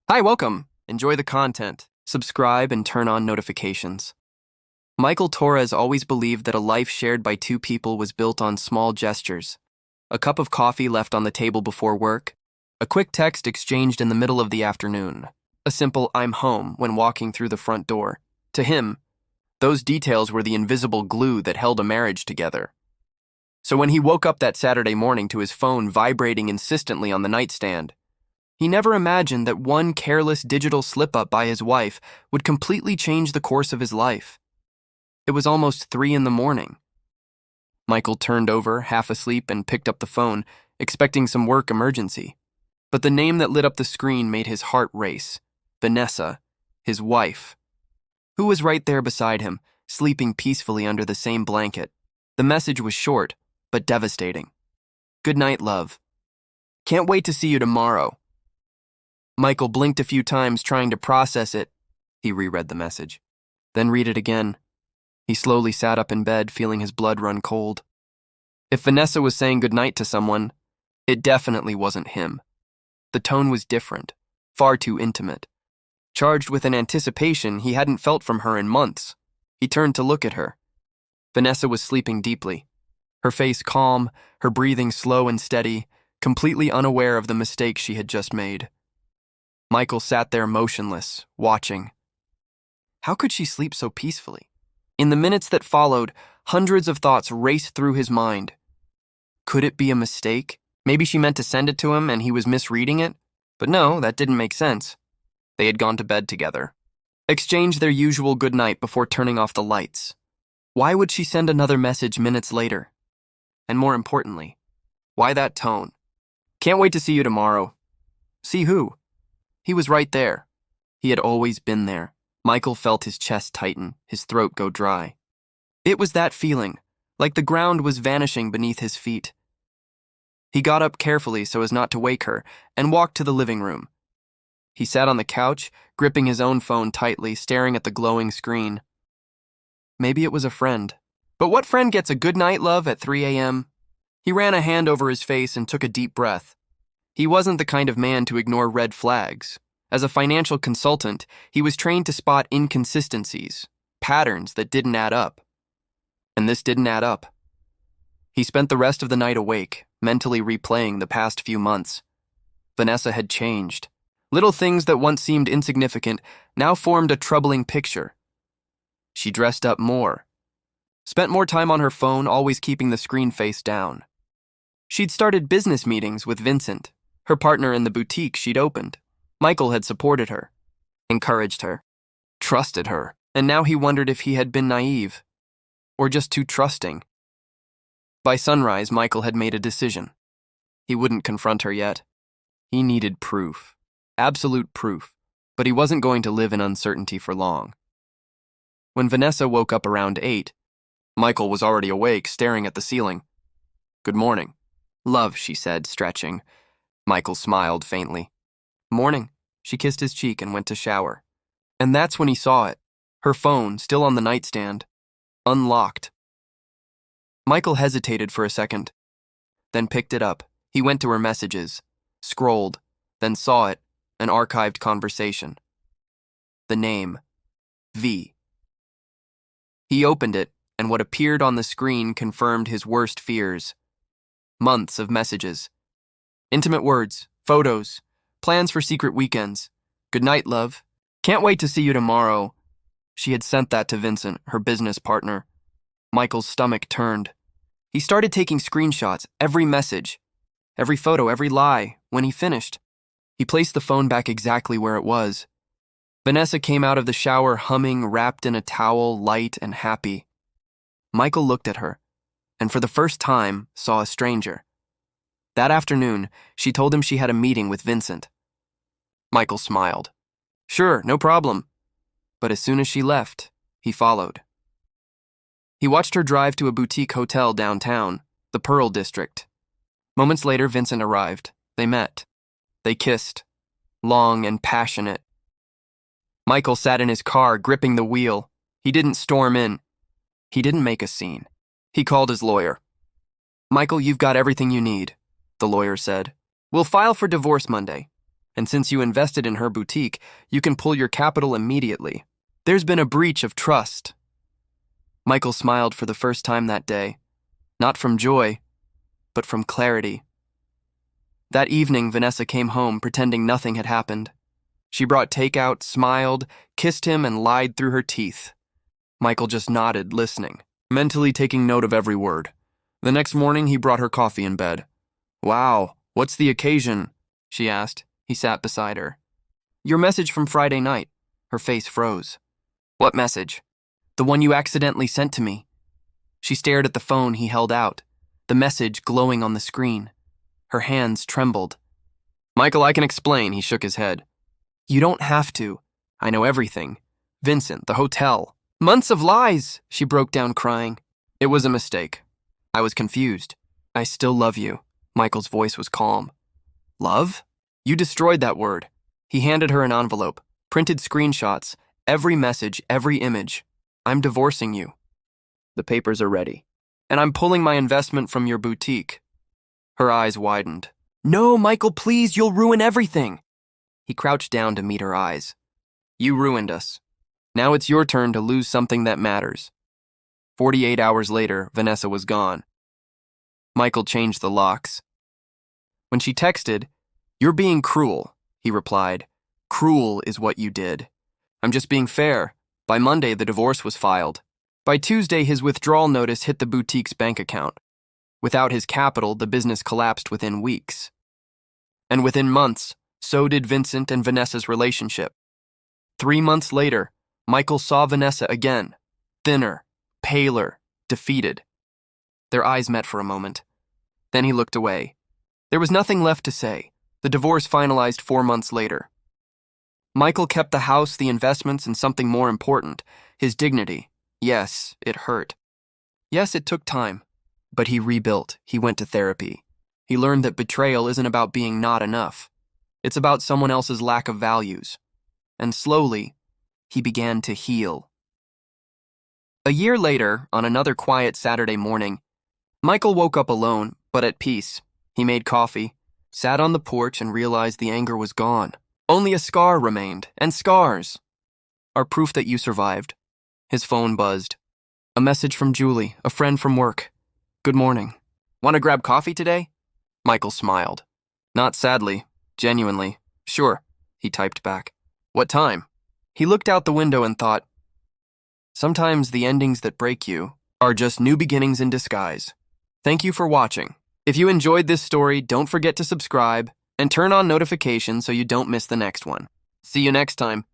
Hi, welcome. Enjoy the content. Subscribe and turn on notifications. Michael Torres always believed that a life shared by two people was built on small gestures. A cup of coffee left on the table before work, a quick text exchanged in the middle of the afternoon, a simple "I'm home" when walking through the front door. To him, those details were the invisible glue that held a marriage together. So when he woke up that Saturday morning to his phone vibrating insistently on the nightstand, he never imagined that one careless digital slip-up by his wife would completely change the course of his life. It was almost 3 in the morning. Michael turned over, half asleep, and picked up the phone, expecting some work emergency. But the name that lit up the screen made his heart race. Vanessa, his wife, who was right there beside him, sleeping peacefully under the same blanket. The message was short, but devastating. "Good night, love. Can't wait to see you tomorrow." Michael blinked a few times trying to process it. He reread the message, then read it again. He slowly sat up in bed, feeling his blood run cold. If Vanessa was saying goodnight to someone, it definitely wasn't him. The tone was different, far too intimate, charged with an anticipation he hadn't felt from her in months. He turned to look at her. Vanessa was sleeping deeply, her face calm, her breathing slow and steady, completely unaware of the mistake she had just made. Michael sat there motionless, watching. How could she sleep so peacefully? In the minutes that followed, hundreds of thoughts raced through his mind. Could it be a mistake? Maybe she meant to send it to him and he was misreading it? But no, that didn't make sense. They had gone to bed together, exchanged their usual goodnight before turning off the lights. Why would she send another message minutes later? And more importantly, why that tone? "Can't wait to see you tomorrow." See who? He was right there. He had always been there. Michael felt his chest tighten, his throat go dry. It was that feeling, like the ground was vanishing beneath his feet. He got up carefully so as not to wake her and walked to the living room. He sat on the couch, gripping his own phone tightly, staring at the glowing screen. Maybe it was a friend. But what friend gets a good night love at 3 a.m.? He ran a hand over his face and took a deep breath. He wasn't the kind of man to ignore red flags. As a financial consultant, he was trained to spot inconsistencies, patterns that didn't add up. And this didn't add up. He spent the rest of the night awake, mentally replaying the past few months. Vanessa had changed. Little things that once seemed insignificant now formed a troubling picture. She dressed up more, spent more time on her phone, always keeping the screen face down. She'd started business meetings with Vincent, her partner in the boutique she'd opened. Michael had supported her, encouraged her, trusted her, and now he wondered if he had been naive, or just too trusting. By sunrise, Michael had made a decision. He wouldn't confront her yet. He needed proof, absolute proof, but he wasn't going to live in uncertainty for long. When Vanessa woke up around 8, Michael was already awake, staring at the ceiling. "Good morning." "Love," she said, stretching. Michael smiled faintly. "Morning." She kissed his cheek and went to shower. And that's when he saw it. Her phone, still on the nightstand, unlocked. Michael hesitated for a second, then picked it up. He went to her messages, scrolled, then saw it, an archived conversation. The name, V. He opened it, and what appeared on the screen confirmed his worst fears. Months of messages. Intimate words, photos, plans for secret weekends. "Good night, love. Can't wait to see you tomorrow." She had sent that to Vincent, her business partner. Michael's stomach turned. He started taking screenshots, every message, every photo, every lie. When he finished, he placed the phone back exactly where it was. Vanessa came out of the shower humming, wrapped in a towel, light and happy. Michael looked at her, and for the first time, saw a stranger. That afternoon, she told him she had a meeting with Vincent. Michael smiled. "Sure, no problem." But as soon as she left, he followed. He watched her drive to a boutique hotel downtown, the Pearl District. Moments later, Vincent arrived. They met. They kissed, long and passionate. Michael sat in his car, gripping the wheel. He didn't storm in. He didn't make a scene. He called his lawyer. "Michael, you've got everything you need," the lawyer said. "We'll file for divorce Monday. And since you invested in her boutique, you can pull your capital immediately. There's been a breach of trust. Michael smiled for the first time that day, not from joy, but from clarity. That evening, Vanessa came home pretending nothing had happened. She brought takeout, smiled, kissed him, and lied through her teeth. Michael just nodded, listening, mentally taking note of every word. The next morning, he brought her coffee in bed. "Wow, what's the occasion?" she asked. He sat beside her. "Your message from Friday night." Her face froze. "What message?" "The one you accidentally sent to me." She stared at the phone he held out, the message glowing on the screen. Her hands trembled. "Michael, I can explain," he shook his head. "You don't have to. I know everything. Vincent, the hotel. Months of lies," she broke down crying. "It was a mistake. I was confused. I still love you." Michael's voice was calm. "Love? You destroyed that word." He handed her an envelope, printed screenshots, every message, every image. "I'm divorcing you. The papers are ready. And I'm pulling my investment from your boutique." Her eyes widened. "No, Michael, please, you'll ruin everything." He crouched down to meet her eyes. "You ruined us. Now it's your turn to lose something that matters." 48 hours later, Vanessa was gone. Michael changed the locks. When she texted, "You're being cruel," he replied. "Cruel is what you did. I'm just being fair." By Monday, the divorce was filed. By Tuesday, his withdrawal notice hit the boutique's bank account. Without his capital, the business collapsed within weeks. And within months, so did Vincent and Vanessa's relationship. 3 months later, Michael saw Vanessa again, thinner, paler, defeated. Their eyes met for a moment. Then he looked away. There was nothing left to say. The divorce finalized 4 months later. Michael kept the house, the investments, and something more important, his dignity. Yes, it hurt. Yes, it took time. But he rebuilt. He went to therapy. He learned that betrayal isn't about being not enough. It's about someone else's lack of values. And slowly, he began to heal. A year later, on another quiet Saturday morning, Michael woke up alone, but at peace. He made coffee, sat on the porch, and realized the anger was gone. Only a scar remained, and scars are proof that you survived. His phone buzzed. A message from Julie, a friend from work. "Good morning. Want to grab coffee today?" Michael smiled. "Not sadly, genuinely. Sure," he typed back. "What time?" He looked out the window and thought, sometimes the endings that break you are just new beginnings in disguise. Thank you for watching. If you enjoyed this story, don't forget to subscribe and turn on notifications so you don't miss the next one. See you next time.